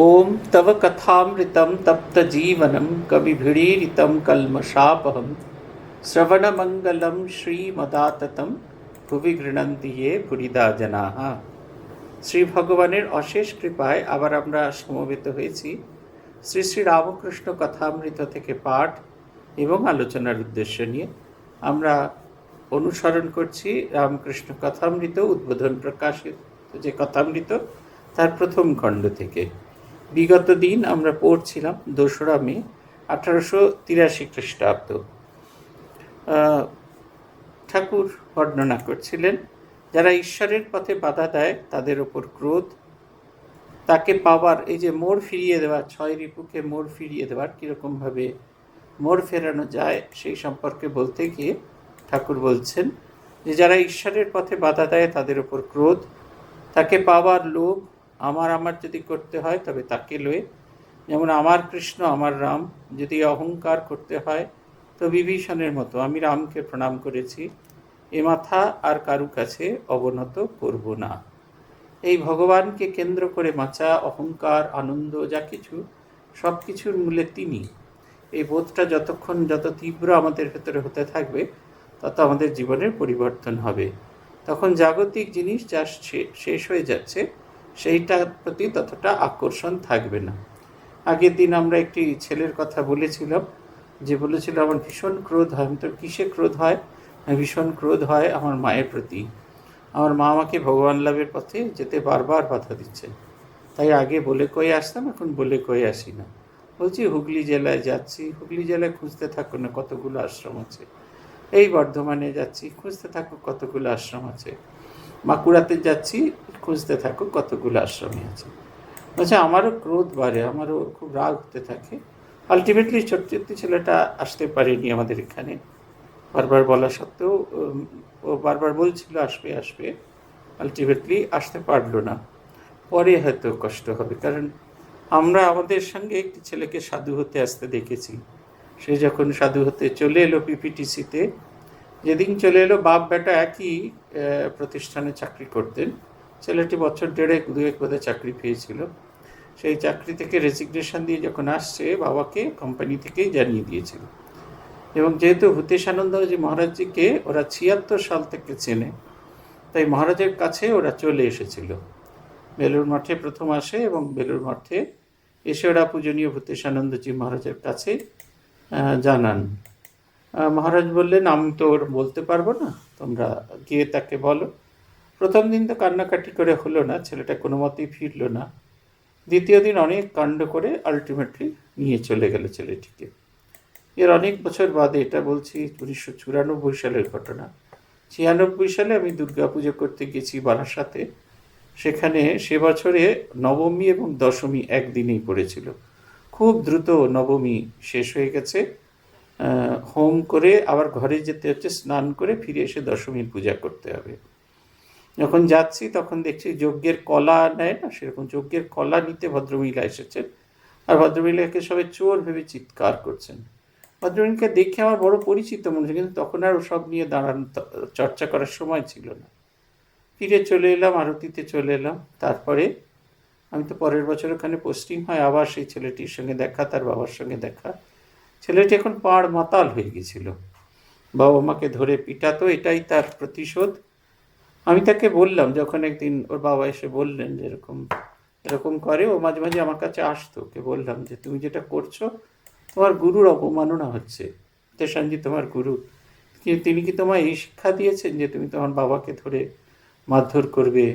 ओम तव कथामृतं तप्तजीवनं कविभिरीडितं कल्मषापहं श्रवणमङ्गलं श्रीमदाततं ভুবি গৃণন্তি য়ে ভুরিদা জনাঃ। শ্রী ভগবানের অশেষ কৃপায় আবার আমরা সমবেত হয়েছি শ্রী শ্রী রামকৃষ্ণ কথামৃত থেকে পাঠ এবং আলোচনার উদ্দেশ্য নিয়ে। আমরা অনুসরণ করছি রামকৃষ্ণ কথামৃত উদ্বোধন প্রকাশিত যে কথামৃত তার প্রথম খণ্ড থেকে। বিগত দিন আমরা পড়ছিলাম 2রা মে 1883 খ্রিস্টাব্দ। ঠাকুর বর্ণনা করছিলেন যারা ঈশ্বরের পথে বাধা দেয় তাদের ওপর ক্রোধ, তাকে পাওয়ার এই যে মোড় ফিরিয়ে দেওয়া, 6 রিপুকে মোড় ফিরিয়ে দেওয়ার কীরকমভাবে মোড় ফেরানো যায় সেই সম্পর্কে বলতে গিয়ে ঠাকুর বলছেন যে যারা ঈশ্বরের পথে বাধা দেয় তাদের ওপর ক্রোধ, তাকে পাওয়ার লোভ, আমার যদি করতে হয় তবে তাকে লয়ে, যেমন আমার কৃষ্ণ আমার রাম, যদি অহংকার করতে হয় তো বিভীষণের মতো আমি রামকে প্রণাম করেছি, এ মাথা আর কারু কাছে অবনত করব না। এই ভগবানকে কেন্দ্র করে মাচা অহংকার আনন্দ যা কিছু সব কিছুর মূলে তিনি। এই বোধটা যত তীব্র আমাদের ভেতরে হতে থাকবে তত আমাদের জীবনের পরিবর্তন হবে। তখন জাগতিক জিনিস যা শেষ হয়ে যাচ্ছে সেইটার প্রতি ততটা আকর্ষণ থাকবে না। আগের দিন আমরা একটি ছেলের কথা বলেছিলাম, যে বলেছিল আমার ভীষণ ক্রোধ হয়। আমি তো কিসে ক্রোধ হয়? ভীষণ ক্রোধ হয় আমার মায়ের প্রতি। আমার মা আমাকে ভগবান লাভের পথে যেতে বারবার বাধা দিচ্ছে, তাই আগে বলে কয়ে আসতাম, এখন বলে কয়ে আসি না। বলছি হুগলি জেলায় যাচ্ছি, হুগলি জেলায় খুঁজতে থাকো না কতগুলো আশ্রম আছে। এই বর্ধমানে যাচ্ছি, খুঁজতে থাকো কতগুলো আশ্রম আছে। বাঁকুড়াতে যাচ্ছি, খুঁজতে থাকো কতগুলো আশ্রমে আছে। আচ্ছা, আমারও ক্রোধ বাড়ে, আমারও খুব রাগ হতে থাকে। আলটিমেটলি ছোট্ট ছেলেটা আসতে পারেনি আমাদের এখানে, বারবার বলা সত্ত্বেও ও বারবার বলছিল আসবে, আলটিমেটলি আসতে পারলো না। পরে হয়তো কষ্ট হবে, কারণ আমরা আমাদের সঙ্গে একটি ছেলেকে সাধু হতে আসতে দেখেছি। সে যখন সাধু হতে চলে এলো পিপিটিসিতে, যেদিন চলে এলো বাপ বেটা একই প্রতিষ্ঠানে চাকরি করতেন। ছেলেটি বছর 1.5-2 বোধহয় চাকরি পেয়েছিল। সেই চাকরি থেকে রেজিগনেশন দিয়ে যখন আসছে বাবাকে কোম্পানি থেকেই জানিয়ে দিয়েছিল। এবং যেহেতু ভূতেশানন্দজি মহারাজজিকে ওরা 76 সাল থেকে চেনে, তাই মহারাজের কাছে ওরা চলে এসেছিল। বেলুর মঠে প্রথম আসে এবং বেলুর মঠে এসে ওরা পূজনীয় ভূতেশানন্দজি মহারাজের কাছে জানান। মহারাজ বললেন আমি তো ওর বলতে পারবো না, তোমরা গিয়ে তাকে বলো। প্রথম দিন তো কান্নাকাটি করে হলো না, ছেলেটা কোনো মতেই ফিরল না। দ্বিতীয় দিন অনেক কাণ্ড করে আলটিমেটলি নিয়ে চলে গেল ছেলেটিকে। এর অনেক বছর বাদে, এটা বলছি 1994 সালের ঘটনা। 96 সালে আমি দুর্গা পুজো করতে গেছি বারাসাতে। সেখানে সে বছরে নবমী এবং দশমী একদিনেই পড়েছিল। খুব দ্রুত নবমী শেষ হয়ে গেছে, হোম করে আবার ঘরে যেতে হচ্ছে, স্নান করে ফিরে এসে দশমীর পূজা করতে হবে। যখন যাচ্ছি তখন দেখছি যজ্ঞের কলা নেয় না, সেরকম যজ্ঞের কলা নিতে ভদ্রমহিলা এসেছেন, আর ভদ্রমহিলাকে সবাই চোর ভেবে চিৎকার করছেন। ভদ্রমহিলাকে দেখে আমার বড় পরিচিত মনে হচ্ছে, কিন্তু তখন আর ওসব নিয়ে দাঁড়ানো চর্চা করার সময় ছিল না। ফিরে চলে এলাম, আরতিতে চলে এলাম। তারপরে আমি তো পরের বছর ওখানে পোস্টিং হয়, আবার সেই ছেলেটির সঙ্গে দেখা, তার বাবার সঙ্গে দেখা। ছেলেটি এখন পাড় মাতাল হয়ে গেছিল, বাবা মাকে ধরে পিটাতো, এটাই তার প্রতিশোধ। আমি তাকে বললাম, যখন একদিন ওর বাবা এসে বললেন যে এরকম করে, ও মাঝে মাঝে আমার কাছে আসতো, ওকে বললাম যে তুমি যেটা করছো তোমার গুরুর অবমাননা হচ্ছে। তেশানজি তোমার গুরু, তিনি কি তোমায় এই শিক্ষা দিয়েছেন যে তুমি তোমার বাবাকে ধরে মারধর করবে,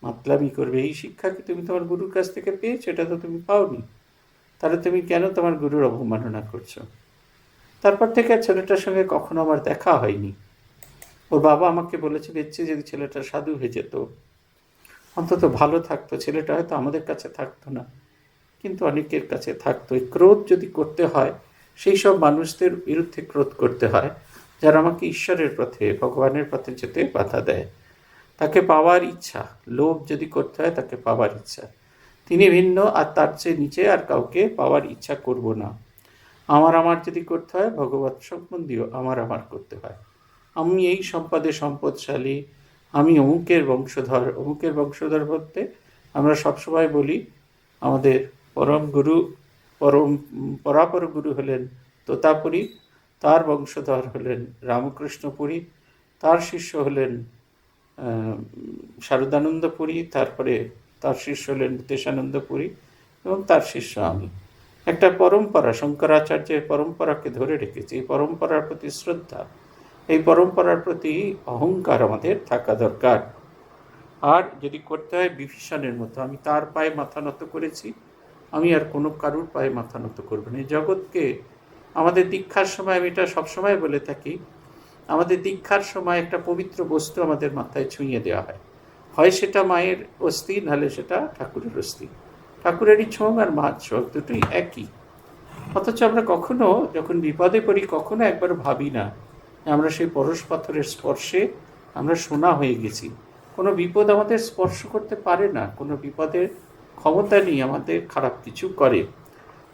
মাতলামি করবে? এই শিক্ষা কি তুমি তোমার গুরুর কাছ থেকে পেয়েছো? এটা তো তুমি পাওনি, তাহলে তুমি কেন তোমার গুরুর অবমাননা করছো? তারপর থেকে আর ছেলেটার সঙ্গে কখনো আমার দেখা হয়নি। ওর বাবা আমাকে বলেছে দেখছি যদি ছেলেটা সাধু হয়ে যেত অন্তত ভালো থাকতো, ছেলেটা হয়তো আমাদের কাছে থাকতো না, কিন্তু অনেকের কাছে থাকতো। এই ক্রোধ যদি করতে হয় সেই সব মানুষদের বিরুদ্ধে ক্রোধ করতে হয় যারা আমাকে ঈশ্বরের পথে ভগবানের পথে যেতে বাধা দেয়। তাকে পাওয়ার ইচ্ছা, লোভ যদি করতে হয় তাকে পাওয়ার ইচ্ছা, তিনি ভিন্ন, আর তার চেয়ে নিচে আর কাউকে পাওয়ার ইচ্ছা করব না। আমার যদি করতে হয় ভগবত সম্বন্ধীয় আমার করতে হয়। আমি এই সম্পদে সম্পদশালী, আমি অমুকের বংশধর বলতে আমরা সবসময় বলি আমাদের পরম গুরু, পরম পরাপর গুরু হলেন তোতাপুরী, তার বংশধর হলেন রামকৃষ্ণপুরী, তার শিষ্য হলেন শারদানন্দপুরী, তারপরে তার শিষ্য হলেন দেশানন্দপুরী এবং তার শিষ্য আমি। একটা পরম্পরা, শঙ্করাচার্যের পরম্পরাকে ধরে রেখেছি। এই পরম্পরার প্রতি শ্রদ্ধা, এই পরম্পরার প্রতি অহংকার আমাদের থাকা দরকার। আর যদি করতে হয় বিভীষণের মতো, আমি তার পায়ে মাথা নত করেছি, আমি আর কোনো কারুর পায়ে মাথা নত করব না। এই জগৎকে আমাদের দীক্ষার সময়, আমি এটা সবসময় বলে থাকি, আমাদের দীক্ষার সময় একটা পবিত্র বস্তু আমাদের মাথায় ছুঁয়ে দেওয়া হয়, হয় সেটা মায়ের অস্থি, নাহলে সেটা ঠাকুরের অস্থি। ঠাকুরেরই ছোঁং আর মার ছোঁং দুটোই একই। অথচ আমরা কখনো যখন বিপদে পড়ি, কখনো একবার ভাবি না আমরা সেই পরশ পাথরের স্পর্শে আমরা সোনা হয়ে গেছি। কোনো বিপদ আমাদের স্পর্শ করতে পারে না, কোনো বিপদের ক্ষমতা নেই আমাদের খারাপ কিছু করে।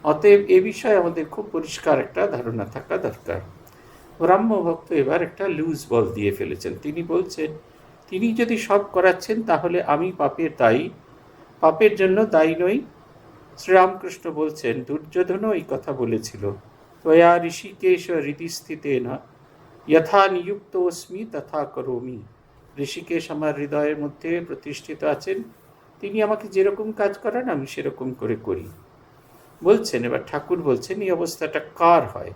অতএব এ বিষয়ে আমাদের খুব পরিষ্কার একটা ধারণা থাকা দরকার। ব্রাহ্মভক্ত এবার একটা লুজ বল দিয়ে ফেলেছেন। তিনি বলছেন, তিনি যদি সব করাচ্ছেন তাহলে আমি পাপের দায়ী, পাপের জন্য দায়ী নই। শ্রীরামকৃষ্ণ বলছেন, দুর্যোধনও এই কথা বলেছিল, ত্বয়া ঋষিকেশ হৃদিস্থিতেন যথা নিযুক্তোস্মি তথা করোমি। ঋষিকেশ আমার হৃদয়ের মধ্যে প্রতিষ্ঠিত আছেন, তিনি আমাকে যেরকম কাজ করান আমি সেরকম করে করি। বলছেন, এবার ঠাকুর বলছেন এই অবস্থাটা কার হয়?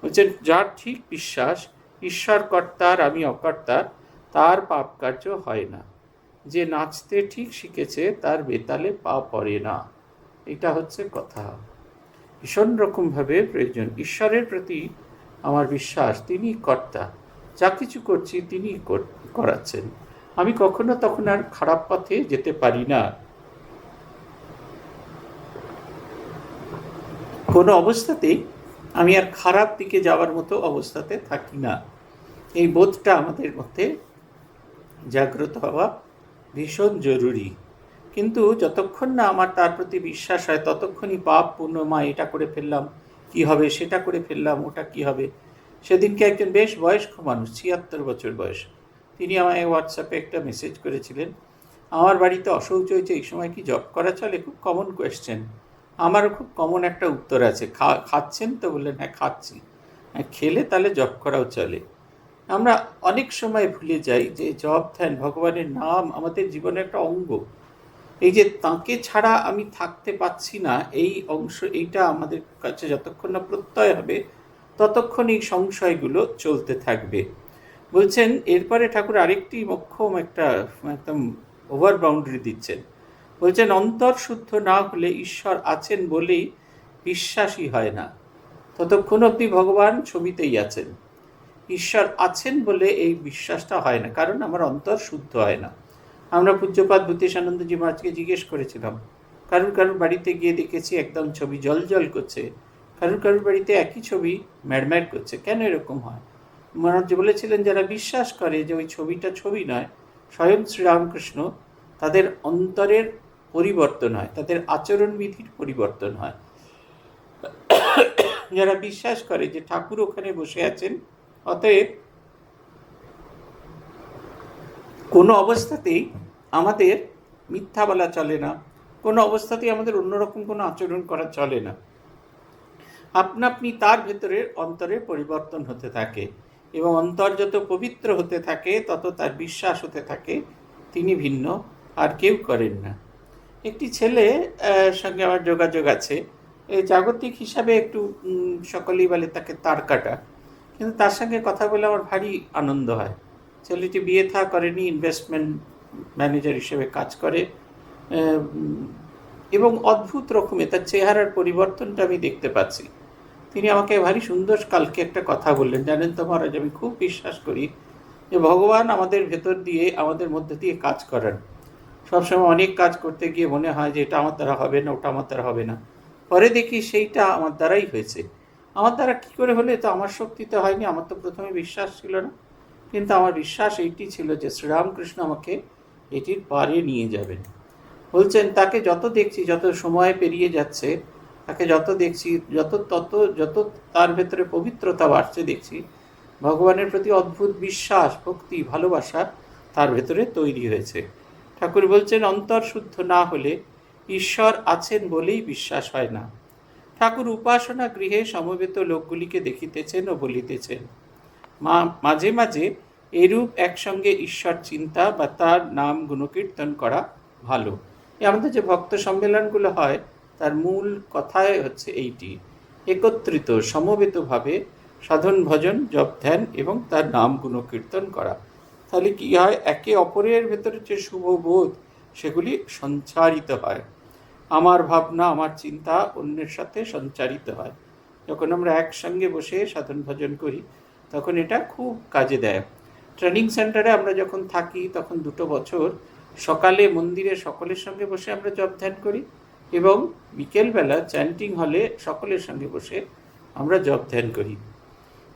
বলছেন, যার ঠিক বিশ্বাস ঈশ্বর কর্তার আমি অকর্তা, তার পাপ কার্য হয় না। যে নাচতে ঠিক শিখেছে তার বেতালে পা পড়ে না। এটা হচ্ছে কথা। ভীষণ রকমভাবে প্রয়োজন ঈশ্বরের প্রতি আমার বিশ্বাস, তিনি কর্তা, যা কিছু করছি তিনি করাচ্ছেন। আমি কখনো তখন আর খারাপ পথে যেতে পারি না, কোনো অবস্থাতেই আমি আর খারাপ দিকে যাওয়ার মতো অবস্থাতে থাকি না। এই বোধটা আমাদের মধ্যে জাগ্রত হওয়া ভীষণ জরুরি। কিন্তু যতক্ষণ না আমার তার প্রতি বিশ্বাস হয়, ততক্ষণই পাপ পুণ্য, মা এটা করে ফেললাম কি হবে, সেটা করে ফেললাম ওটা কি হবে। সেদিনকে একজন বেশ বয়স্ক মানুষ, ৭৬ বছর বয়স, তিনি আমায় হোয়াটসঅ্যাপে একটা মেসেজ করেছিলেন, আমার বাড়িতে অশৌচ হয়েছে, এই সময় কি জব করা চলে? খুব কমন কোয়েশ্চেন। আমারও খুব কমন একটা উত্তর আছে, খাচ্ছেন তো? বললেন, হ্যাঁ খাচ্ছি। হ্যাঁ, খেলে তাহলে জব করাও চলে। আমরা অনেক সময় ভুলে যাই যে জপ ধ্যান, ভগবানের নাম আমাদের জীবনের একটা অঙ্গ। এই যে তাঁকে ছাড়া আমি থাকতে পাচ্ছি না, এই অংশ, এইটা আমাদের কাছে যতক্ষণ না প্রত্যয় হবে ততক্ষণ এই সংশয়গুলো চলতে থাকবে। বলছেন এরপরে ঠাকুর আরেকটি মোক্ষম একটা একদম ওভার বাউন্ডারি দিচ্ছেন। বলছেন, অন্তর শুদ্ধ না হলে ঈশ্বর আছেন বলেই বিশ্বাসই হয় না। ততক্ষণ অবধি ভগবান ছবিতেই আছেন, ঈশ্বর আছেন বলে এই বিশ্বাসটা হয় না, কারণ আমার অন্তর শুদ্ধ হয় না। আমরা পূজ্যপাদ ভূতেশানন্দজি মহারাজকে জিজ্ঞেস করেছিলাম, কারুর বাড়িতে গিয়ে দেখেছি একদম ছবি জল জল করছে, কারুর বাড়িতে একই ছবি ম্যাড় করছে, কেন এরকম হয়? মহারাজ বলেছিলেন, যারা বিশ্বাস করে যে ওই ছবিটা ছবি নয়, স্বয়ং শ্রীরামকৃষ্ণ, তাদের অন্তরের পরিবর্তন হয়, তাদের আচরণবিধির পরিবর্তন হয়। যারা বিশ্বাস করে যে ঠাকুর ওখানে বসে আছেন, অতএব কোনো অবস্থাতেই আমাদের মিথ্যা বলা চলে না, কোনো অবস্থাতেই আমাদের অন্যরকম কোনো আচরণ করা চলে না। আপনা আপনি তার ভেতরের অন্তরের পরিবর্তন হতে থাকে, এবং অন্তর যত পবিত্র হতে থাকে তত তার বিশ্বাস হতে থাকে তিনি ভিন্ন আর কেউ করেন না। একটি ছেলে সঙ্গে আমার যোগাযোগ আছে, এই জাগতিক হিসাবে একটু সকলেই বলে তাকে তার কাটা, কিন্তু তার সঙ্গে কথা বলে আমার ভারী আনন্দ হয়। ছেলেটি বিয়ে থা করেনি, ইনভেস্টমেন্ট ম্যানেজার হিসেবে কাজ করে, এবং অদ্ভুত রকমের তার চেহারার পরিবর্তনটা আমি দেখতে পাচ্ছি। তিনি আমাকে ভারী সুন্দর কালকে একটা কথা বললেন, জানেন তো মহারাজ, আমি খুব বিশ্বাস করি যে ভগবান আমাদের ভেতর দিয়ে, আমাদের মধ্যে দিয়ে কাজ করেন। সবসময় অনেক কাজ করতে গিয়ে মনে হয় যে এটা আমার দ্বারা হবে না, ওটা আমার দ্বারা হবে না, পরে দেখি সেইটা আমার দ্বারাই হয়েছে। আমার দ্বারা কী করে হলে? তো আমার শক্তিতে হয়নি, আমার তো প্রথমে বিশ্বাস ছিল না, কিন্তু আমার বিশ্বাস এইটি ছিল যে শ্রীরামকৃষ্ণ আমাকে এটির পারে নিয়ে যাবেন। বলছেন, তাকে যত দেখছি, যত সময় পেরিয়ে যাচ্ছে, তাকে যত দেখছি, যত তার ভেতরে পবিত্রতা বাড়ছে দেখছি, ভগবানের প্রতি অদ্ভুত বিশ্বাস, ভক্তি, ভালোবাসা তার ভেতরে তৈরি হয়েছে। ঠাকুর বলছেন, অন্তর শুদ্ধ না হলে ঈশ্বর আছেন বলেই বিশ্বাস হয় না। ঠাকুর উপাসনা গৃহে সমবেত লোকগুলিকে দেখিতেছেন ও বলিতেছেন, মাঝে মাঝে এরূপ একসঙ্গে ঈশ্বর চিন্তা বা তার নাম গুণকীর্তন করা ভালো। আমাদের যে ভক্ত সম্মেলনগুলো হয় তার মূল কথাই হচ্ছে এইটি, একত্রিত সমবেতভাবে সাধন ভজন জপ ধ্যান এবং তার নাম গুণকীর্তন করা। তাহলে কি হয়, একে অপরের ভেতরে যে শুভবোধ সেগুলি সঞ্চারিত হয়, আমার ভাবনা আমার চিন্তা অন্যের সাথে সঞ্চারিত হয়। যখন আমরা একসঙ্গে বসে সাধন ভজন করি তখন এটা খুব কাজে দেয়। ট্রেনিং সেন্টারে আমরা যখন থাকি তখন 2 বছর সকালে মন্দিরে সকলের সঙ্গে বসে আমরা জপ ধ্যান করি এবং বিকেলবেলা চ্যান্টিং হলে সকলের সঙ্গে বসে আমরা জপ ধ্যান করি।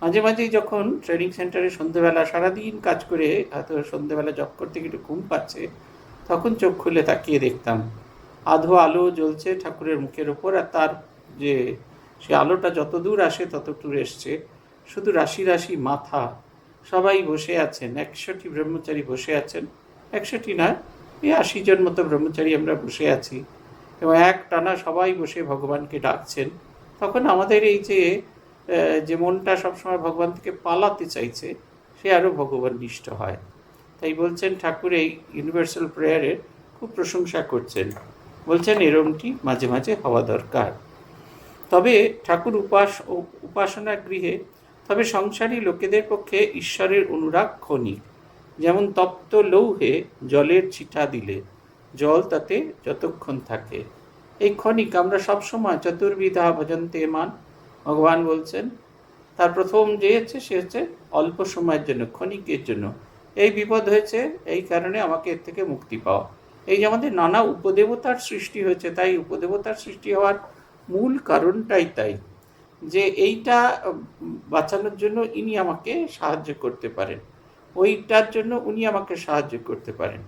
মাঝে মাঝেই যখন ট্রেনিং সেন্টারে সন্ধ্যেবেলা সারাদিন কাজ করে হয়তো সন্ধ্যেবেলা জপ করতে গিয়ে একটু ঘুম পাচ্ছে, তখন চোখ খুলে তাকিয়ে দেখতাম আধো আলো জ্বলছে ঠাকুরের মুখের ওপর, আর তার যে সে আলোটা যত দূর আসে তত দূর এসছে, শুধু রাশি রাশি মাথা, সবাই বসে আছেন, 100টি ব্রহ্মচারী বসে আছেন, 100টি নয়, এই 80 জন মতো ব্রহ্মচারী আমরা বসে আছি এবং এক টানা সবাই বসে ভগবানকে ডাকছেন। তখন আমাদের এই যে মনটা সবসময় ভগবান থেকে পালাতে চাইছে সে আরও ভগবান নিষ্ঠ হয়। তাই বলছেন ঠাকুর এই ইউনিভার্সাল প্রেয়ারের খুব প্রশংসা করছেন, বলছেন এরমটি মাঝে মাঝে হওয়া দরকার। তবে ঠাকুর উপাসনা গৃহে তবে সংসারী লোকেদের পক্ষে ঈশ্বরের অনুরাগ ক্ষণিক, যেমন তপ্ত লৌহে জলের ছিটা দিলে জল তাতে যতক্ষণ থাকে। এই ক্ষণিক আমরা সবসময় চতুর্বিধা ভজন্তে মান, ভগবান বলছেন তার প্রথম যে হচ্ছে সে হচ্ছে অল্প সময়ের জন্য, ক্ষণিকের জন্য। এই বিপদ হয়েছে এই কারণে আমাকে এর থেকে মুক্তি পাওয়া। এই যে আমাদের নানা উপদেবতার সৃষ্টি হয়েছে, তাই উপদেবতার সৃষ্টি হওয়ার মূল কারণটাই তাই যে এইটা বাঁচানোর জন্য ইনি আমাকে সাহায্য করতে পারেন, ওইটার জন্য উনি আমাকে সাহায্য করতে পারেন।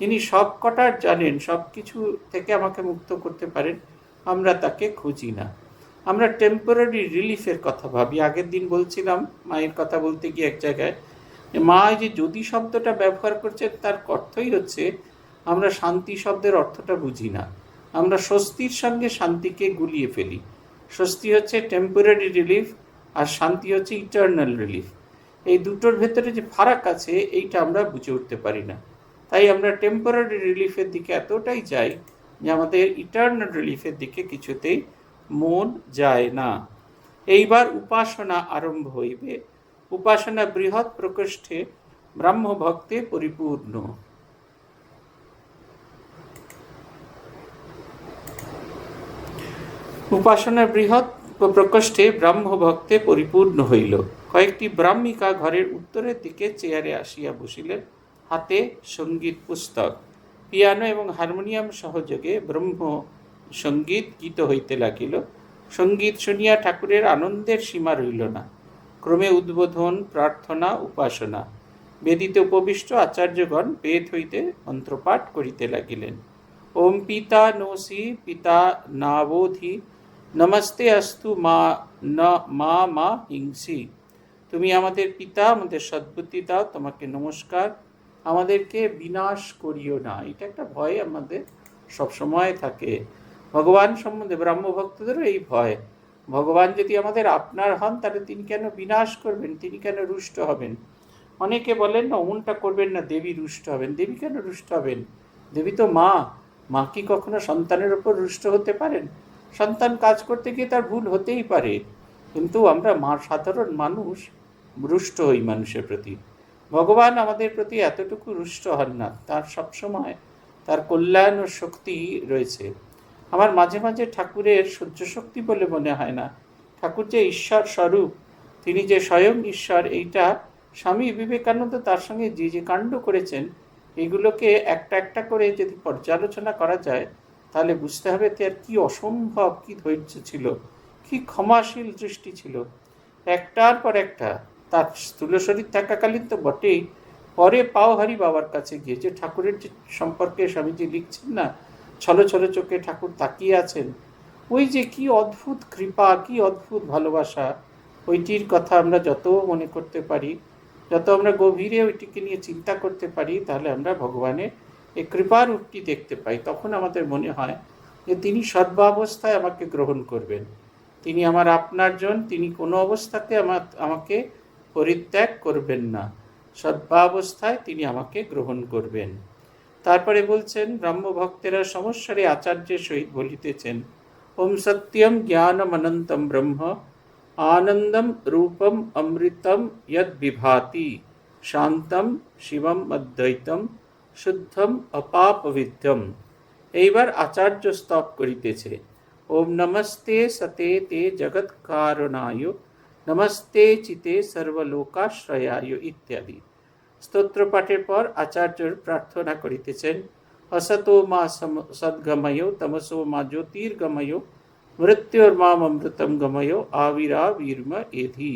যিনি সব কটার জানেন, সব কিছু থেকে আমাকে মুক্ত করতে পারেন, আমরা তাকে খুঁজি না। আমরা টেম্পোরারি রিলিফের কথা ভাবি। আগের দিন বলছিলাম মায়ের কথা বলতে গিয়ে এক জায়গায়, মা যে যদি শব্দটা ব্যবহার করছে তার অর্থই হচ্ছে আমরা শান্তি শব্দের অর্থটা বুঝি না, আমরা স্বস্তির সঙ্গে শান্তিকে গুলিয়ে ফেলি। স্বস্তি হচ্ছে টেম্পোরারি রিলিফ আর শান্তি হচ্ছে ইটার্নাল রিলিফ। এই দুটোর ভেতরে যে ফারাক আছে এইটা আমরা বুঝে উঠতে পারি না। তাই আমরা টেম্পোরারি রিলিফের দিকে এতটাই যাই যে আমাদের ইটার্নাল রিলিফের দিকে কিছুতেই মন যায় না। এইবার উপাসনা আরম্ভ হইবে। উপাসনা বৃহৎ প্রকোষ্ঠে ব্রহ্মভক্তে পরিপূর্ণ। উপাসনা বৃহৎ প্রকোষ্ঠে ব্রহ্মভক্তে পরিপূর্ণ হইল। কয়েকটি ব্রাহ্মিকা ঘরের উত্তরের দিকে চেয়ারে আসিয়া বসিলেন, হাতে সঙ্গীত পুস্তক, পিয়ানো এবং হারমোনিয়াম সহযোগে ব্রহ্ম সঙ্গীত গীত হইতে লাগিল। সঙ্গীত শুনিয়া ঠাকুরের আনন্দের সীমা রইল না। ক্রমে উদ্বোধন, প্রার্থনা, উপাসনা। বেদিতে উপবিষ্ট আচার্যগণ বেদ হইতে মন্ত্রপাঠ করিতে লাগিলেন। ওম পিতা নোসি পিতা নাবোধি, নমস্তে অস্তু মা মা হিংসি। তুমি আমাদের পিতা, আমাদের সদ্বুদ্ধি দাও, তোমাকে নমস্কার, আমাদেরকে বিনাশ করিও না। এটা একটা ভয় আমাদের সবসময় থাকে। ভগবান সম্বন্ধে ব্রহ্মভক্তদেরও এই ভয়, ভগবান যদি আমাদের আপনার হন তাহলে তিনি কেন বিনাশ করবেন, তিনি কেন রুষ্ট হবেন। অনেকে বলেন না অমনটা করবেন না, দেবী রুষ্ট হবেন। দেবী কেন রুষ্ট হবেন? দেবী তো মা, মা কি কখনো সন্তানের ওপর রুষ্ট হতে পারেন? সন্তান কাজ করতে গিয়ে তার ভুল হতেই পারে, কিন্তু আমরা সাধারণ মানুষ রুষ্ট হই মানুষের প্রতি। ভগবান আমাদের প্রতি এতটুকু রুষ্ট হন না, তার সবসময় তার কল্যাণ ও শক্তি রয়েছে। আমার মাঝে মাঝে ঠাকুরের সহ্য শক্তি বলে মনে হয় না। ঠাকুর যে ঈশ্বর স্বরূপ, তিনি যে স্বয়ং ঈশ্বর, এইটা স্বামী বিবেকানন্দ তার সঙ্গে যে যে কাণ্ড করেছেন এগুলোকে একটা একটা করে যদি পর্যালোচনা করা যায় তাহলে বুঝতে হবে তার কি অসম্ভব, কি ধৈর্য ছিল, কি ক্ষমাশীল দৃষ্টি ছিল। একটার পর একটা, তার স্থূল শরীর থাকাকালীন তো বটেই, পরে পাওহারি বাবার কাছে গিয়ে যে ঠাকুরের যে সম্পর্কে স্বামীজি লিখছেন না, ছলো ছলো চোখে ঠাকুর তাকিয়ে আছেন, ওই যে কি অদ্ভুত কৃপা, কি অদ্ভুত ভালোবাসা। ওইটির কথা আমরা যত মনে করতে পারি, যত আমরা গভীরে ওইটিকে নিয়ে চিন্তা করতে পারি, তাহলে আমরা ভগবানের এই কৃপার রূপটি দেখতে পাই। তখন আমাদের মনে হয় যে তিনি সর্বাবস্থায় আমাকে গ্রহণ করবেন, তিনি আমার আপনার জন, তিনি কোনো অবস্থাতে আমাকে পরিত্যাগ করবেন না, সর্বাবস্থায় তিনি আমাকে গ্রহণ করবেন। তারপরে বলছেন, ব্রহ্মভক্তেরা সমস্যারে আচার্যের সহিত বলিতেছেন, ওম সত্যম জ্ঞানম অনন্তম ব্রহ্ম আনন্দম রূপম অমৃতম যদ বিভাতি শান্তম শিবম অদ্বৈতম শুদ্ধম অপাপবিদ্যম। এইবার আচার্য স্তব করিতেছে, ওম নমস্তে সতে তে জগৎ কারণায় নমস্তে চিতে সর্বলোকাশ্রয়ায় ইত্যাদি স্তোত্র পাঠের পর আচার্য প্রার্থনা করিতেছেন, असतो मा सद्गमयो तमसो मा ज्योतिर्गमयो मृत्योर्माम अमृतम गमयो आविरावीर्म एधि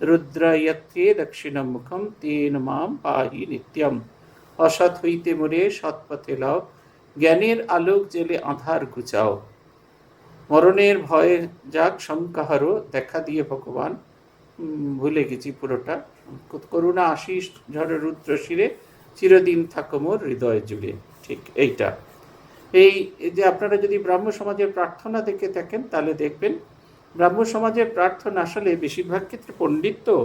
रुद्रयत्रे दक्षिणम मुखम तेन माम पाहि नित्यम। অসৎ হইতে মোরে সৎপথে লাও, জ্ঞানের আলোক জেলে আঁধার ঘুচাও, মরণের ভয়ে যাক সংকাহারও দেখা দিয়ে ভগবান। ভুলে গেছি পুরোটা। করুণা আশিস ঝড় রুদ্র শিরে চিরদিন থাকো মোর হৃদয় জুড়ে। ঠিক এইটা। এই যে আপনারা যদি ব্রাহ্ম সমাজের প্রার্থনা দেখে থাকেন তাহলে দেখবেন ব্রাহ্ম সমাজের প্রার্থনা আসলে বেশিরভাগ ক্ষেত্রে পণ্ডিত তো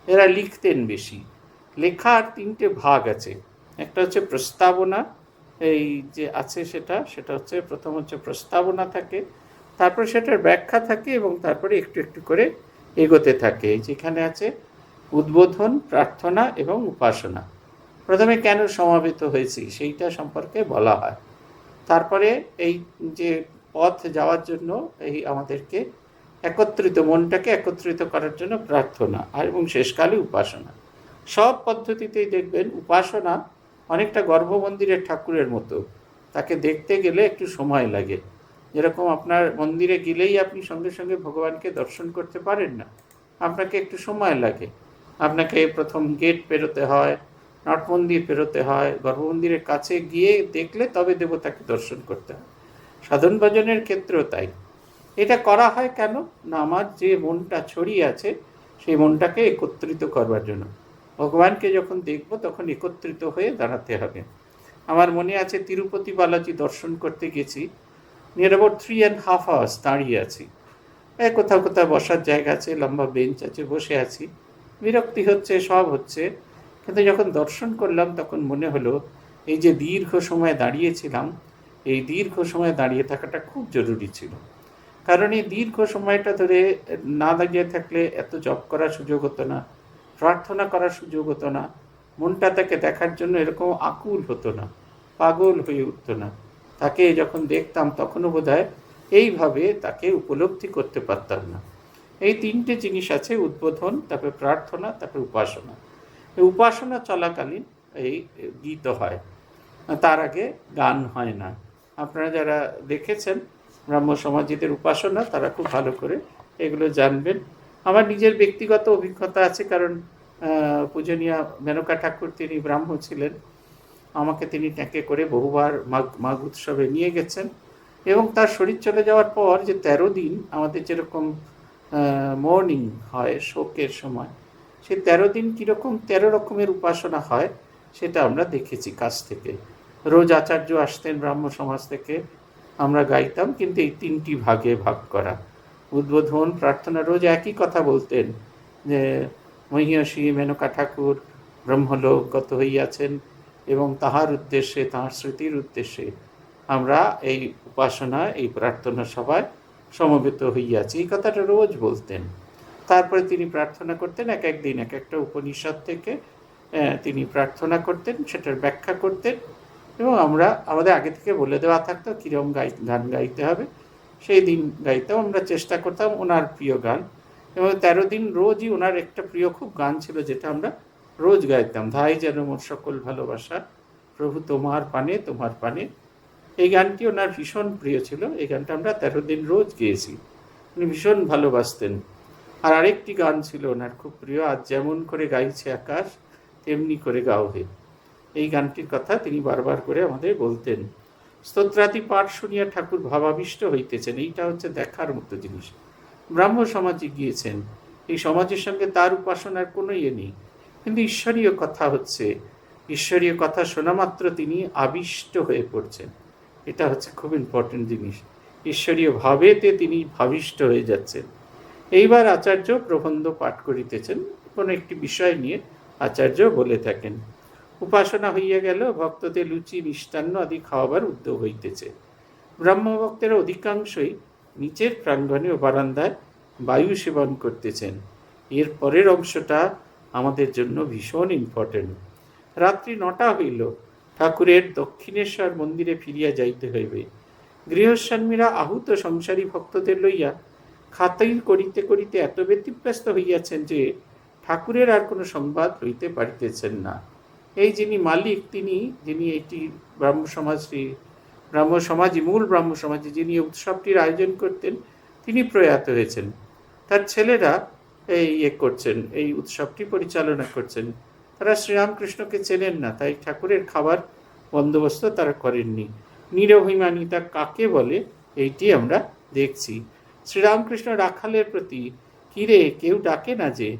এরা লিখতেন বেশি। লেখার তিনটে ভাগ আছে। একটা হচ্ছে প্রস্তাবনা, এই যে আছে সেটা হচ্ছে প্রথম হচ্ছে প্রস্তাবনা থাকে, তারপর সেটার ব্যাখ্যা থাকে এবং তারপরে একটু একটু করে এগোতে থাকে। যেখানে আছে উদ্বোধন, প্রার্থনা এবং উপাসনা। প্রথমে কেন সমাবেত হয়েছি সেইটা সম্পর্কে বলা হয়, তারপরে এই যে পথ যাওয়ার জন্য এই আমাদেরকে একত্রিত, মনটাকে একত্রিত করার জন্য প্রার্থনা, আর এবং শেষকালে উপাসনা। সব পদ্ধতিতেই দেখবেন উপাসনা অনেকটা গর্ভমন্দিরের ঠাকুরের মতো, তাকে দেখতে গেলে একটু সময় লাগে। যেরকম আপনার মন্দিরে গেলেই আপনি সঙ্গে সঙ্গে ভগবানকে দর্শন করতে পারেন না, আপনাকে একটু সময় লাগে। আপনাকে প্রথম গেট পেরোতে হয়, নট মন্দির পেরোতে হয়, গর্ভমন্দিরের কাছে গিয়ে দেখলে তবে দেবতাকে দর্শন করতে হয়। সাধন ভজনের ক্ষেত্রেও তাই। এটা করা হয় কেন না, আমার যে মনটা ছড়িয়ে আছে সেই মনটাকে একত্রিত করবার জন্য। ভগবানকে যখন দেখব তখন একত্রিত হয়ে দাঁড়াতে হবে। আমার মনে আছে তিরুপতি বালাজি দর্শন করতে গেছি, নিয়ার অ্যাবাউট 3.5 hours দাঁড়িয়ে আছি। কোথাও কোথাও বসার জায়গা আছে, লম্বা বেঞ্চ আছে, বসে আছি, বিরক্তি হচ্ছে, সব হচ্ছে। কিন্তু যখন দর্শন করলাম তখন মনে হলো এই যে দীর্ঘ সময় দাঁড়িয়েছিলাম, এই দীর্ঘ সময় দাঁড়িয়ে থাকাটা খুব জরুরি ছিল। কারণ এই দীর্ঘ সময়টা ধরে না দাঁড়িয়ে থাকলে এত জপ করার সুযোগ হতো না, প্রার্থনা করার সুযোগ হতো না, মনটা তাকে দেখার জন্য এরকম আকুল হতো না, পাগল হয়ে উঠতো না। তাকে যখন দেখতাম তখনও বোধহয় এইভাবে তাকে উপলব্ধি করতে পারতাম না। এই তিনটে জিনিস আছে, উদ্বোধন, তারপরে প্রার্থনা, তারপরে উপাসনা। এই উপাসনা চলাকালীন এই গীত হয়, তার আগে গান হয় না। আপনারা যারা দেখেছেন ব্রাহ্ম সমাজীদের উপাসনা তারা খুব ভালো করে এগুলো জানবেন। আমার নিজের ব্যক্তিগত অভিজ্ঞতা আছে, কারণ পূজনীয় মেনকা ঠাকুর তিনি ব্রাহ্ম ছিলেন। আমাকে তিনি ট্যাঁকে করে বহুবার মাঘ উৎসবে নিয়ে গেছেন, এবং তার শরীর চলে যাওয়ার পর যে 13 দিন আমাদের যেরকম মর্নিং হয় শোকের সময়, সেই 13 দিন কীরকম 13 রকমের উপাসনা হয় সেটা আমরা দেখেছি কাছ থেকে। রোজ আচার্য আসতেন ব্রাহ্ম সমাজ থেকে, আমরা গাইতাম, কিন্তু এই 3টি ভাগে ভাগ করা। উদ্বোধন, প্রার্থনা রোজ একই কথা বলতেন যে মহিষী মেনকা ঠাকুর ব্রহ্মলোকগত হইয়াছেন এবং তাহার উদ্দেশ্যে, তাহার স্মৃতির উদ্দেশ্যে আমরা এই উপাসনা, এই প্রার্থনা সভায় সমবেত হইয়াছি, এই কথাটা রোজ বলতেন। তারপরে তিনি প্রার্থনা করতেন, এক একদিন এক একটা উপনিষদ থেকে তিনি প্রার্থনা করতেন, সেটার ব্যাখ্যা করতেন, এবং আমরা আমাদের আগে থেকে বলে দেওয়া থাকতো কীরকম গান গাইতে হবে, সেই দিন গাইতাম। আমরা চেষ্টা করতাম ওনার প্রিয় গান, এবং 13 দিন রোজই ওনার একটা প্রিয় খুব গান ছিল যেটা আমরা রোজ গাইতাম, ধাই যেন মোর সকল ভালোবাসা প্রভু তোমার পানে তোমার পানে। এই গানটি ওনার ভীষণ প্রিয় ছিল, এই গানটা আমরা 13 দিন রোজ গেয়েছি, উনি ভীষণ ভালোবাসতেন। আর আরেকটি গান ছিল ওনার খুব প্রিয়, আজ যেমন করে গাইছে আকাশ তেমনি করে গাও হে। এই গানটির কথা তিনি বারবার করে আমাদের বলতেন। স্তোত্রাদি পাঠ শুনিয়া ঠাকুর ভাবাবিষ্ট হইতেছেন, এইটা হচ্ছে দেখার মতো জিনিস। ব্রাহ্ম সমাজে গিয়েছেন, এই সমাজের সঙ্গে তার উপাসনার কোনো ইয়ে নেই, কিন্তু ঈশ্বরীয় কথা হচ্ছে, ঈশ্বরীয় কথা শোনা মাত্র তিনি আবিষ্ট হয়ে পড়ছেন। এটা হচ্ছে খুব ইম্পর্টেন্ট জিনিস। ঈশ্বরীয় ভাবেতে তিনি ভাবিষ্ট হয়ে যাচ্ছেন। এইবার আচার্য প্রবন্ধ পাঠ করিতেছেন, কোনো একটি বিষয় নিয়ে আচার্য বলে থাকেন। উপাসনা হইয়া গেল, ভক্তদের লুচি মিষ্টান্ন আদি খাওয়াবার উদ্যোগ হইতেছে। ব্রহ্মভক্তেরা অধিকাংশই নিচের প্রাঙ্গণে ও বারান্দায় বায়ু সেবন করতেছেন। এর পরের অংশটা আমাদের জন্য ভীষণ ইম্পর্টেন্ট। রাত্রি 9টা হইল, ঠাকুরের দক্ষিণেশ্বর মন্দিরে ফিরিয়া যাইতে হইবে। গৃহস্বামীরা আহুত সংসারী ভক্তদের লইয়া খাতির করিতে করিতে এত ব্যতিব্যস্ত হইয়াছেন যে ঠাকুরের আর কোনো সংবাদ লইতে পারিতেছেন না। এই যিনি মালিক, যিনি এটি মূল ব্রাহ্ম সমাজে যিনি উৎসবটির আয়োজন করতেন, তিনি প্রয়াত হয়েছেন। তার ছেলেরা এই উৎসবটি পরিচালনা করছেন। তারা শ্রীরামকৃষ্ণকে চেনেন না, তাই ঠাকুরের খাবার বন্দোবস্ত তারা করেননি। নিরভিমানিতা কাকে বলে এইটি আমরা দেখছি। শ্রীরামকৃষ্ণ রাখালের প্রতি, কিরে কেউ ডাকে না যে?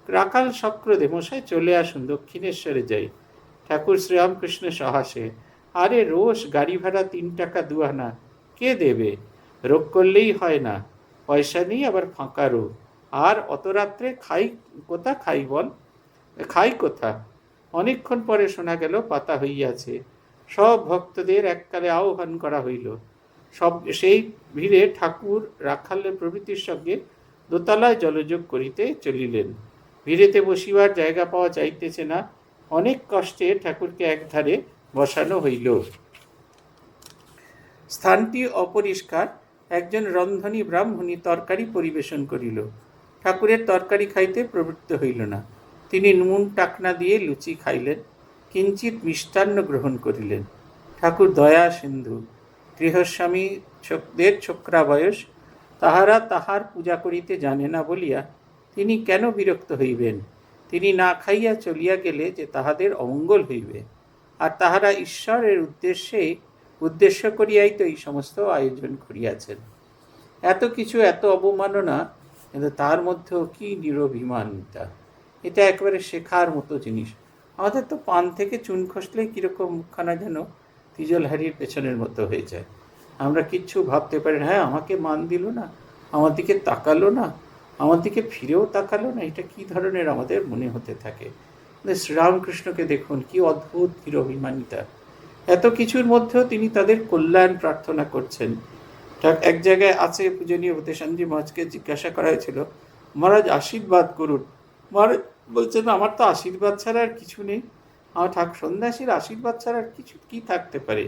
রাখাল শক্রদে, মশাই চলে আসুন, দক্ষিণেশ্বরে যাই। ঠাকুর শ্রীরামকৃষ্ণ সহাসে, আরে রোজ গাড়ি ভাড়া 3 টাকা 2 আনা, কে দেবে? রোগ করলেই হয় না, পয়সা নেই আবার ফাঁকা রোগ। আর অত রাত্রে খাই কোথা? অনেকক্ষণ পরে শোনা গেল পাতা হইয়াছে। সব ভক্তদের এককালে আহ্বান করা হইল। সেই ভিড়ে ঠাকুর রাখালের প্রভৃতির সঙ্গে দোতলায় জলযোগ করিতে চলিলেন। ভিড়েতে বসিবার জায়গা পাওয়া যাইতেছে না, অনেক কষ্টে ঠাকুরকে একধারে বসানো হইল। স্থানটি অপরিষ্কার। একজন রন্ধনী ব্রাহ্মণী তরকারি পরিবেশন করিল। ঠাকুরের তরকারি খাইতে প্রবৃত্ত হইল না। তিনি নুন টাকনা দিয়ে লুচি খাইলেন, কিঞ্চিত মিষ্টান্ন গ্রহণ করিলেন। ঠাকুর দয়া সিন্ধু, গৃহস্বামীদের ছোকরা বয়স, তাহারা তাহার পূজা করিতে জানে না বলিয়া তিনি কেন বিরক্ত হইবেন? তিনি না খাইয়া চলিয়া গেলে যে তাহাদের অমঙ্গল হইবে। আর তাহারা ঈশ্বরের উদ্দেশ্য করিয়াই তো এই সমস্ত আয়োজন করিয়াছেন। এত কিছু, এত অবমাননা, কিন্তু তার মধ্যেও কি নিরভিমানিতা! এটা একেবারে শেখার মতো জিনিস। আমাদের তো পান থেকে চুন খসলেই কীরকম মুখখানা যেন তিজলহারির পেছনের মতো হয়ে যায়। আমরা কিচ্ছু ভাবতে পারি না, হ্যাঁ আমাকে মান দিল না, আমার দিকে তাকালো না, আমার দিকে ফিরেও তাকালো না, এটা কি ধরনের আমাদের মনে হতে থাকে। শ্রীরামকৃষ্ণকে দেখুন, কি অদ্ভুত নিরভিমানিতা! এত কিছুর মধ্যেও তিনি তাদের কল্যাণ প্রার্থনা করছেন। এক জায়গায় আছে, পূজনীয় ভূতেশানজি মহারাজকে জিজ্ঞাসা করা হয়েছিল, মহারাজ আশীর্বাদ করুন। মহারাজ বলছেন, আমার তো আশীর্বাদ ছাড়া আর কিছু নেই। আমার সন্ন্যাসীর আশীর্বাদ ছাড়া আর কিছু কি থাকতে পারে?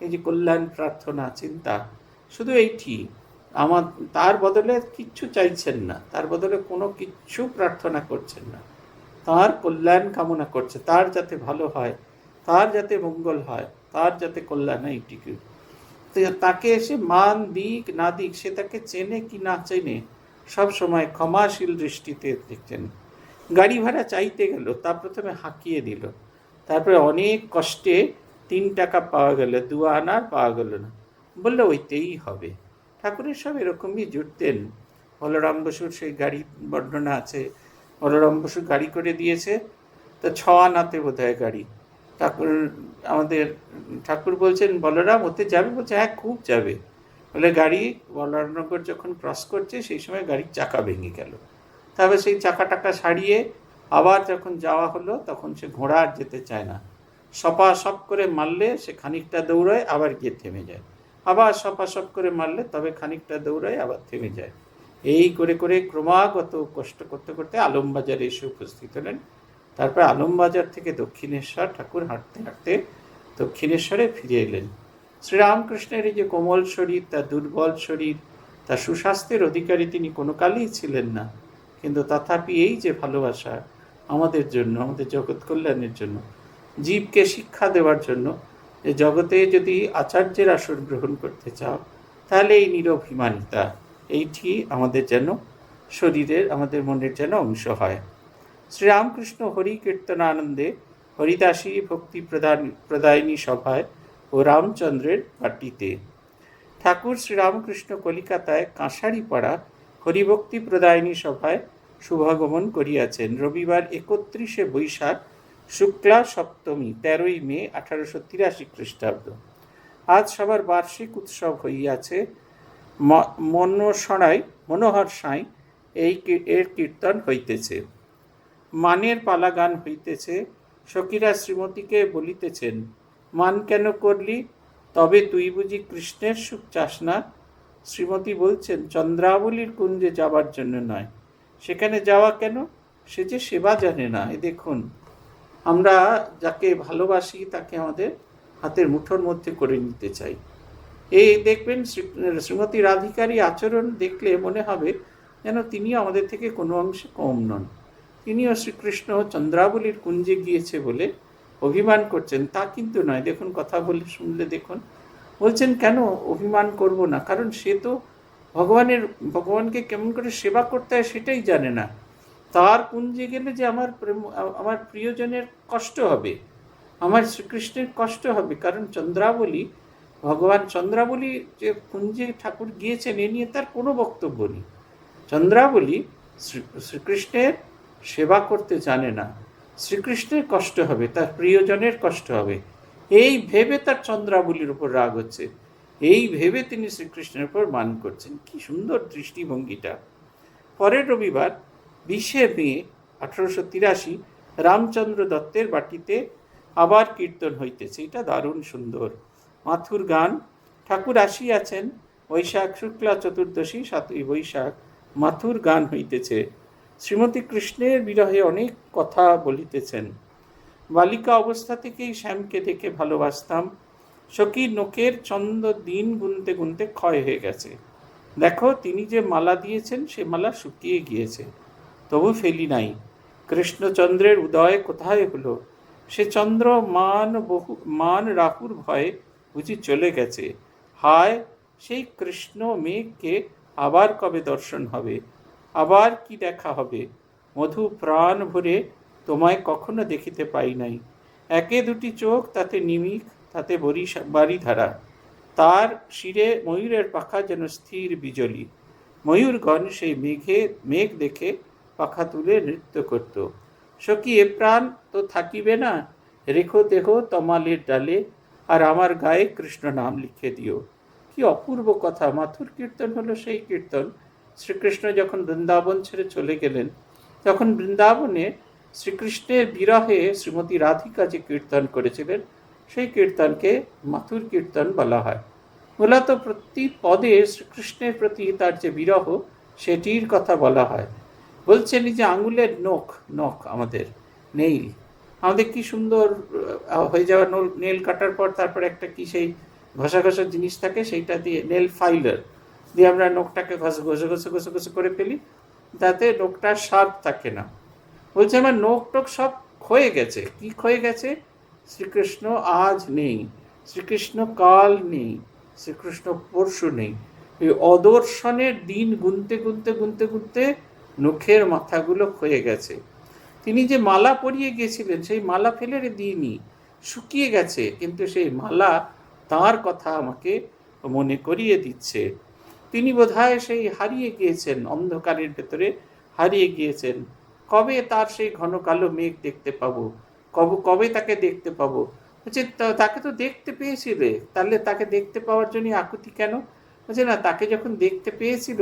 এই যে কল্যাণ প্রার্থনা, চিন্তা, শুধু এইটি। তার বদলে কিচ্ছু চাইছেন না, তার বদলে কোনো কিচ্ছু প্রার্থনা করছেন না। তার কল্যাণ কামনা করছে, তার যাতে ভালো হয়, তার যাতে মঙ্গল হয়, তার যাতে কল্যাণ হয়, এইটিকে। তাকে এসে মান দিক না দিক, সে তাকে চেনে কি না চেনে, সব সময় ক্ষমাশীল দৃষ্টিতে দেখছেন। গাড়ি ভাড়া চাইতে গেল, তা প্রথমে হাঁকিয়ে দিল, তারপরে অনেক কষ্টে 3 টাকা পাওয়া গেল, 2 আনার পাওয়া গেল না, বললে ওইতেই হবে। ঠাকুরের সব এরকমই জুটতেন। বলরাম বসুর সেই গাড়ি বর্ণনা আছে, বলরাম বসু গাড়ি করে দিয়েছে, তো 6 আনাতে বোধ হয় গাড়ি। ঠাকুর বলছেন, বলরাম ওতে যাবে? বলছে হ্যাঁ খুব যাবে। বলে গাড়ি বলরামনগর যখন ক্রস করছে সেই সময় গাড়ির চাকা ভেঙে গেল। তারপরে সেই চাকাটাকা সারিয়ে আবার যখন যাওয়া হলো, তখন সে ঘোড়া আর যেতে চায় না। সপ করে মারলে সে খানিকটা দৌড়ায়, আবার গিয়ে থেমে যায়। আবার সপ করে মারলে তবে খানিকটা দৌড়ায়, আবার থেমে যায়। এই করে করে ক্রমাগত কষ্ট করতে করতে আলমবাজারে এসে উপস্থিত হলেন। তারপর আলমবাজার থেকে দক্ষিণেশ্বর ঠাকুর হাঁটতে হাঁটতে দক্ষিণেশ্বরে ফিরে এলেন। শ্রীরামকৃষ্ণের এই যে কোমল শরীর, তার দুর্বল শরীর, তার সুস্বাস্থ্যের অধিকারী তিনি কোনো কালেই ছিলেন না। কিন্তু তথাপি এই যে ভালোবাসা আমাদের জন্য, আমাদের জগৎ কল্যাণের জন্য, জীবকে শিক্ষা দেওয়ার জন্য, যে জগতে যদি আচার্যের আসন গ্রহণ করতে চাও, তাহলে এই নিরভিমানিতা, এইটি আমাদের যেন শরীরের, আমাদের মনের যেন অংশ হয়। শ্রীরামকৃষ্ণ হরি কীর্তনানন্দে হরিদাসী ভক্তি প্রদায়িনী সভায় ও রামচন্দ্রের বাটিতে। ঠাকুর শ্রীরামকৃষ্ণ কলিকাতায় কাঁসারিপাড়া হরিভক্তি প্রদায়িনী সভায় শুভাগমন করিয়াছেন। রবিবার 31শে বৈশাখ, শুক্লা সপ্তমী, 13ই মে 1883 খ্রিস্টাব্দ। আজ সবার বার্ষিক উৎসব হইয়াছে। মনোহর সাঁই এর কীর্তন হইতেছে। মানের পালা গান হইতেছে। সখীরা শ্রীমতীকে বলিতেছেন, মান কেন করলি? তবে তুই বুঝি কৃষ্ণের সুখ চাস না? শ্রীমতী বলছেন, চন্দ্রাবলীর কুঞ্জে যাবার জন্য নয়। সেখানে যাওয়া কেন? সে যে সেবা জানে না। এ দেখুন, আমরা যাকে ভালোবাসি তাকে আমাদের হাতের মুঠোর মধ্যে করে নিতে চাই। এই দেখবেন শ্রীমতী রাধিকারী আচরণ দেখলে মনে হবে যেন তিনিও আমাদের থেকে কোনো অংশে কম নন। তিনিও শ্রীকৃষ্ণ চন্দ্রাবলীর কুঞ্জে গিয়েছে বলে অভিমান করছেন, তা কিন্তু নয়। দেখুন, কথা বলে শুনলে দেখুন, বলছেন কেন অভিমান করব না, কারণ সে তো ভগবানকে কেমন করে সেবা করতে হয় সেটাই জানে না। তার কুঞ্জে গেলে যে আমার প্রিয়জনের কষ্ট হবে, আমার শ্রীকৃষ্ণের কষ্ট হবে, কারণ চন্দ্রাবলী যে কুঞ্জে ঠাকুর গিয়েছেন এ নিয়ে তার কোনো বক্তব্য নেই। চন্দ্রাবলী শ্রীকৃষ্ণের সেবা করতে জানে না, শ্রীকৃষ্ণের কষ্ট হবে, তার প্রিয়জনের কষ্ট হবে, এই ভেবে তার চন্দ্রাবলীর উপর রাগ হচ্ছে, এই ভেবে তিনি শ্রীকৃষ্ণের উপর মান করছেন। কি সুন্দর দৃষ্টিভঙ্গিটা। পরের রবিবার 20শে মে 1883 রামচন্দ্র দত্তের বাটিতে আবার কীর্তন হইতেছে। এটা দারুণ সুন্দর মাথুর গান। ঠাকুর আসিয়াছেন বৈশাখ শুক্লা চতুর্দশী 7ই বৈশাখ। মাথুর গান হইতেছে। শ্রীমতী কৃষ্ণের বিরহে অনেক কথা বলিতেছেন। বালিকা অবস্থা থেকেই শ্যামকে দেখে ভালোবাসতাম। সখীর নোকের চন্দ দিন গুনতে গুনতে ক্ষয় হয়ে গেছে। দেখো, তিনি যে মালা দিয়েছেন সে মালা শুকিয়ে গিয়েছে, তবু ফেলি নাই। কৃষ্ণচন্দ্রের উদয় কোথায় হলো? সে চন্দ্র মান রাহুর ভয়ে বুঝি চলে গেছে। হায়, সেই কৃষ্ণ মেঘকে আবার কবে দর্শন হবে? আবার কি দেখা হবে? মধু প্রাণ ভরে তোমায় কখনো দেখিতে পাই নাই। একে দুটি চোখ, তাতে নিমিক, তাতে বারিধারা। তার শিরে ময়ূরের পাখা যেন স্থির বিজলি। ময়ূরগণ সেই মেঘ দেখে পাখা তুলে নৃত্য করত। সখী, এ প্রাণ তো থাকিবে না, রেখো দেহ তমালের ডালে, আর আমার গায়ে কৃষ্ণ নাম লিখে দিও। কি অপূর্ব কথা! মাথুর কীর্তন হলো সেই কীর্তন। শ্রীকৃষ্ণ যখন বৃন্দাবন ছেড়ে চলে গেলেন, তখন বৃন্দাবনে শ্রীকৃষ্ণের বিরহে শ্রীমতী রাধিকা যে কীর্তন করেছিলেন, সেই কীর্তনকে মাথুর কীর্তন বলা হয়। মূলত প্রতি পদে শ্রীকৃষ্ণের প্রতি তার যে বিরহ, সেটির কথা বলা হয়। বলছেন যে আঙুলের নখ আমাদের আমাদের কি সুন্দর হয়ে যাওয়া নেল কাটার পর তারপর একটা কি সেই ঘষা জিনিস থাকে, সেইটা দিয়ে নেল ফাইলার দিয়ে আমরা নখটাকে ঘষে করে ফেলি, তাতে নখটা শার্প থাকে না। বলছে আমার নখ সব ক্ষয়ে গেছে। কি ক্ষয়ে গেছে? শ্রীকৃষ্ণ আজ নেই, শ্রীকৃষ্ণ কাল নেই, শ্রীকৃষ্ণ পরশু নেই। এই অদর্শনের দিন গুনতে নখের মাথাগুলো ক্ষয়ে গেছে। তিনি যে মালা পরিয়ে গিয়েছিলেন, সেই মালা ফেলে দিইনি, শুকিয়ে গেছে, কিন্তু সেই মালা তার কথা আমাকে মনে করিয়ে দিচ্ছে। তিনি বোধহয় সেই হারিয়ে গিয়েছেন, অন্ধকারের ভেতরে হারিয়ে গিয়েছেন। কবে তার সেই ঘন কালো মেঘ দেখতে পাবো? কবে তাকে দেখতে পাবো? বলছে, তাকে তো দেখতে পেয়েছিলে, তাহলে তাকে দেখতে পাওয়ার জন্য আকুতি কেন? বলছে, না, তাকে যখন দেখতে পেয়েছিল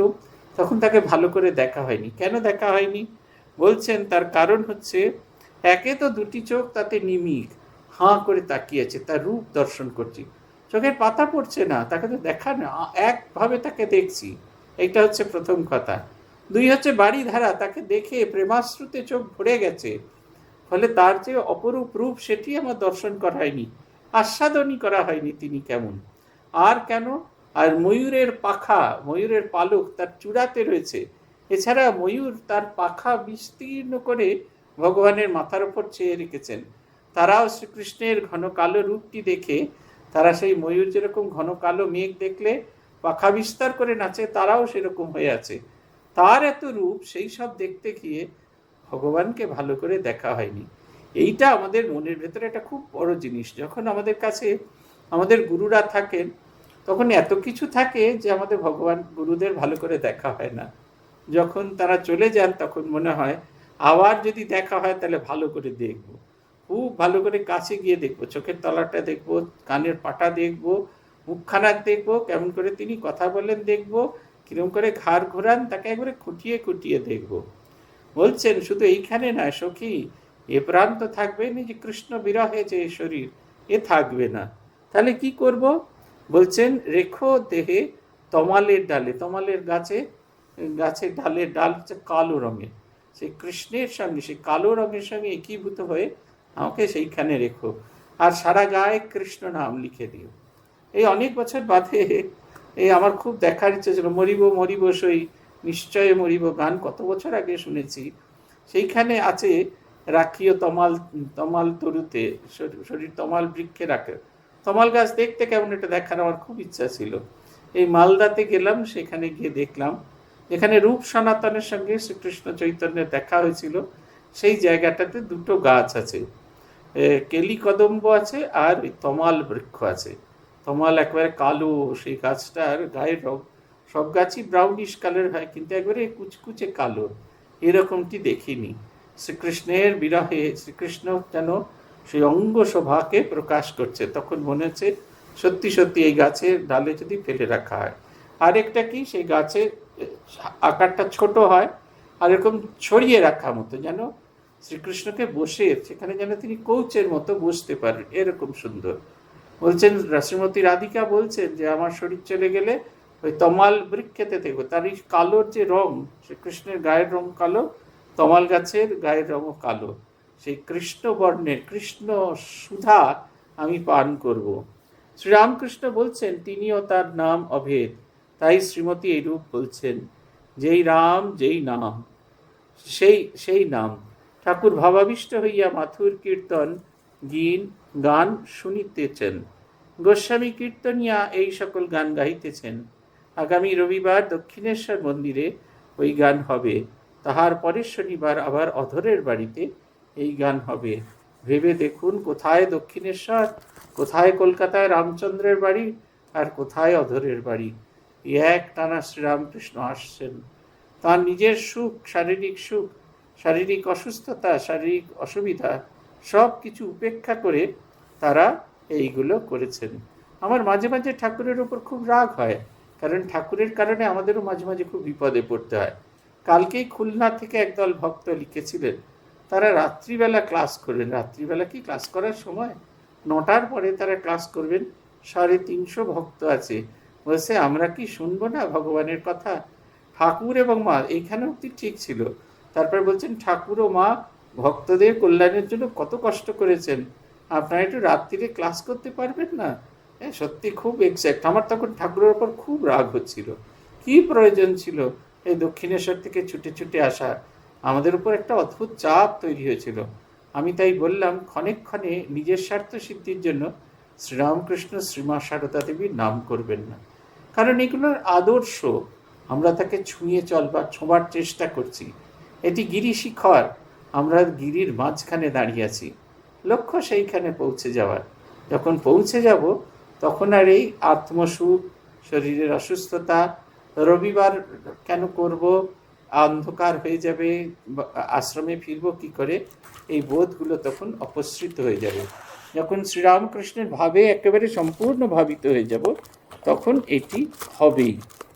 তখন তাকে ভালো করে দেখা হয়নি। কেন দেখা হয়নি? বলছেন তার কারণ হচ্ছে, একে তো দুটি চোখ তাতে নিমিক, হাঁ করে তাকিয়েছে, তার রূপ দর্শন করছি, চোখের পাতা পড়ছে না, তাকে তো দেখা না, একভাবে তাকে দেখছি। এইটা হচ্ছে প্রথম কথা। দুই হচ্ছে বাড়িধারা, তাকে দেখে প্রেমাশ্রুতে চোখ ভরে গেছে, ফলে তার যে অপরূপ রূপ সেটি আমার দর্শন করা হয়নি, আস্বাদনই করা হয়নি তিনি কেমন। আর কেন? আর ময়ূরের পাখা, ময়ূরের পালক তার চূড়াতে রয়েছে। এছাড়া ময়ূর তার পাখা বিস্তীর্ণ করে ভগবানের মাথার উপর চেয়ে রেখেছেন। তারাও শ্রীকৃষ্ণের ঘন কালো রূপটি দেখে, তারা সেই ময়ূর যেরকম ঘন কালো মেঘ দেখলে পাখা বিস্তার করে নাচে, তারাও সেরকম হয়ে আছে। তার এত রূপ, সেই সব দেখতে গিয়ে ভগবানকে ভালো করে দেখা হয়নি। এইটা আমাদের মনের ভেতরে একটা খুব বড় জিনিস। যখন আমাদের কাছে আমাদের গুরুরা থাকেন, তখন এত কিছু থাকে যে আমাদের গুরুদের ভালো করে দেখা হয় না। যখন তারা চলে যান, তখন মনে হয় আবার যদি দেখা হয় তাহলে ভালো করে দেখব, খুব ভালো করে কাছে গিয়ে দেখব, চোখের তলাটা দেখব, কানের পাটা দেখব, মুখখানা দেখবো, কেমন করে তিনি কথা বলেন দেখবো, কিরকম করে ঘাড় ঘোরান তাকে একবারে খুঁটিয়ে খুঁটিয়ে দেখবো। বলছেন শুধু এইখানে নয় সখী, এ প্রান্ত থাকবে না যে কৃষ্ণ বিরহে যে শরীর, এ থাকবে না। তাহলে কি করব? বলছেন রেখো দেহে তমালের ডালে, তমালের গাছের ডালের ডাল হচ্ছে কালো রঙের, সেই কৃষ্ণের সঙ্গে, সেই কালো রঙের সঙ্গে একীভূত হয়ে আমাকে সেইখানে রেখো, আর সারা গায়ে কৃষ্ণ নাম লিখে দিও। এই অনেক বছর বাদে এই আমার খুব দেখার ইচ্ছে ছিল, মরিব মরিব সই নিশ্চয় মরিব গান কত বছর আগে শুনেছি। সেইখানে আছে রাখিও তমাল, তমাল তরুতে শরীর তমাল বৃক্ষে রাখে। তমাল গাছ দেখতে কেমন এটা দেখার আমার খুব ইচ্ছা ছিল। এই মালদাতে গেলাম, সেখানে গিয়ে দেখলাম যেখানে রূপ সনাতনের সঙ্গে শ্রীকৃষ্ণ চৈতন্যের দেখা হয়েছিল, সেই জায়গাটাতে দুটো গাছ আছে, কেলি কদম্ব আছে আর ওই তমাল বৃক্ষ আছে। তমাল একবারে কালো, সেই গাছটার গায়ের রং, সব গাছই ব্রাউনিশ কালার হয়, কিন্তু একবারে কুচকুচে কালো, এরকমটি দেখিনি। শ্রীকৃষ্ণের বিরহে শ্রীকৃষ্ণ যেন সেই অঙ্গ শোভাকে প্রকাশ করছে, তখন মনে হচ্ছে সত্যি সত্যি এই গাছের ডালে যদি ফেলে রাখা হয়। আরেকটা কি, সেই গাছের আকারটা ছোট হয় আর এরকম ছড়িয়ে রাখা মতো, যেন শ্রীকৃষ্ণকে বসে সেখানে যেন তিনি কৌচের মতো বসতে পারেন, এরকম সুন্দর। বলছেন শ্রীমতী রাধিকা বলছেন যে আমার শরীর চলে গেলে ওই তমাল বৃক্ষেতে দেখবো, তার এই কালোর যে রং, শ্রীকৃষ্ণের গায়ের রং কালো, তমাল গাছের গায়ের রঙও কালো, সেই কৃষ্ণ বর্ণের কৃষ্ণ সুধা আমি পান করব। শ্রীরামকৃষ্ণ বলছেন তিনিও তার নাম অভেদ, তাই শ্রীমতী এইরূপ বলছেন, যেই রাম যেই নাম সেই নাম। ঠাকুর ভাবাবিষ্ট হইয়া মাথুর কীর্তন গান শুনিতেছেন, গোস্বামী কীর্তনিয়া এই সকল গান গাইতেছেন। আগামী রবিবার দক্ষিণেশ্বর মন্দিরে ওই গান হবে, তাহার পরের শনিবার আবার অধরের বাড়িতে এই গান হবে। ভেবে দেখুন, কোথায় দক্ষিণেশ্বর, কোথায় কলকাতায় রামচন্দ্রের বাড়ি, আর কোথায় অধরের বাড়ি। এক টানা শ্রীরামকৃষ্ণ আসছেন। তার নিজের সুখ, শারীরিক অসুস্থতা, শারীরিক অসুবিধা সব কিছু উপেক্ষা করে তারা এইগুলো করেছেন। আমার মাঝে মাঝে ঠাকুরের ওপর খুব রাগ হয়, কারণ ঠাকুরের কারণে আমাদেরও মাঝে মাঝে খুব বিপদে পড়তে হয়। কালকেই খুলনা থেকে একদল ভক্ত লিখেছিলেন, তারা রাত্রিবেলা ক্লাস করবেন। রাত্রিবেলা কি ক্লাস করার সময়? 9টার পরে তারা ক্লাস করবেন। 350 ভক্ত আছে, বলছে আমরা কি শুনবো না ভগবানের কথা? ঠাকুর এবং মা এইখানে অব্দি ঠিক ছিল, তারপর বলছেন ঠাকুর ও মা ভক্তদের কল্যাণের জন্য কত কষ্ট করেছেন, আপনারা একটু রাত্রিরে ক্লাস করতে পারবেন না? সত্যি খুব এক্স্যাক্ট। আমার তখন ঠাকুরের ওপর খুব রাগ হচ্ছিল। কি প্রয়োজন ছিল এই দক্ষিণেশ্বর থেকে ছুটে ছুটে আসা? আমাদের উপর একটা অদ্ভুত চাপ তৈরি হয়েছিল। আমি তাই বললাম, ক্ষণে নিজের স্বার্থ সিদ্ধির জন্য শ্রীরামকৃষ্ণ শ্রীমা সারদা দেবীর নাম করবেন না, কারণ এগুলোর আদর্শ আমরা তাকে ছুঁয়ে ছোঁয়ার চেষ্টা করছি। এটি গিরি শিখর, আমরা গিরির মাঝখানে দাঁড়িয়ে আছি, লক্ষ্য সেইখানে পৌঁছে যাওয়ার। যখন পৌঁছে যাব তখন আর এই আত্মসুখ, শরীরের অসুস্থতা, রবিবার কেন করব, অন্ধকার হয়ে যাবে, আশ্রমে ফিরবো কি করে, এই বোধগুলো তখন অপসৃত হয়ে যাবে। যখন শ্রীরামকৃষ্ণের ভাবে একেবারে সম্পূর্ণ ভাবিত হয়ে যাব, তখন এটি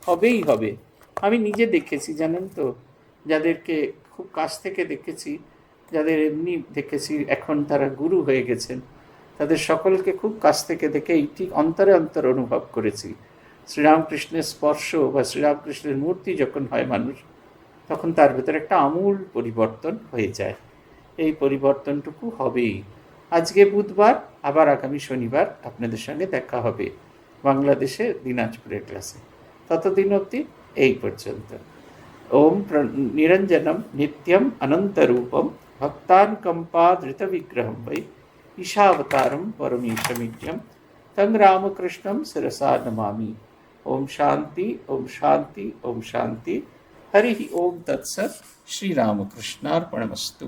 হবেই হবে। আমি নিজে দেখেছি, জানেন তো, যাদেরকে খুব কাছ থেকে দেখেছি, যাদের এমনি দেখেছি এখন তারা গুরু হয়ে গেছেন, তাদের সকলকে খুব কাছ থেকে দেখে এইটি অন্তরে অনুভব করেছি। শ্রীরামকৃষ্ণের স্পর্শ বা শ্রীরামকৃষ্ণের মূর্তি যখন হয় মানুষ, তখন তার ভেতরে একটা আমূল পরিবর্তন হয়ে যায়। এই পরিবর্তনটুকু হবেই। আজকে বুধবার, আবার আগামী শনিবার আপনাদের সঙ্গে দেখা হবে বাংলাদেশে দিনাজপুরের ক্লাসে। ততদিন অবধি এই পর্যন্ত। ওম নিরঞ্জনম নিত্যম অনন্তরূপম ভক্তানুকম্পাধৃতবিগ্রহম বৈ ঈশাবতারম পরমেশমিত্যম তং রামকৃষ্ণম শিরসা নমামি। ওম শান্তি, ওম শান্তি, ওম শান্তি। हरि ओम तत्सत्। श्री रामकृष्णार्पणमस्तु।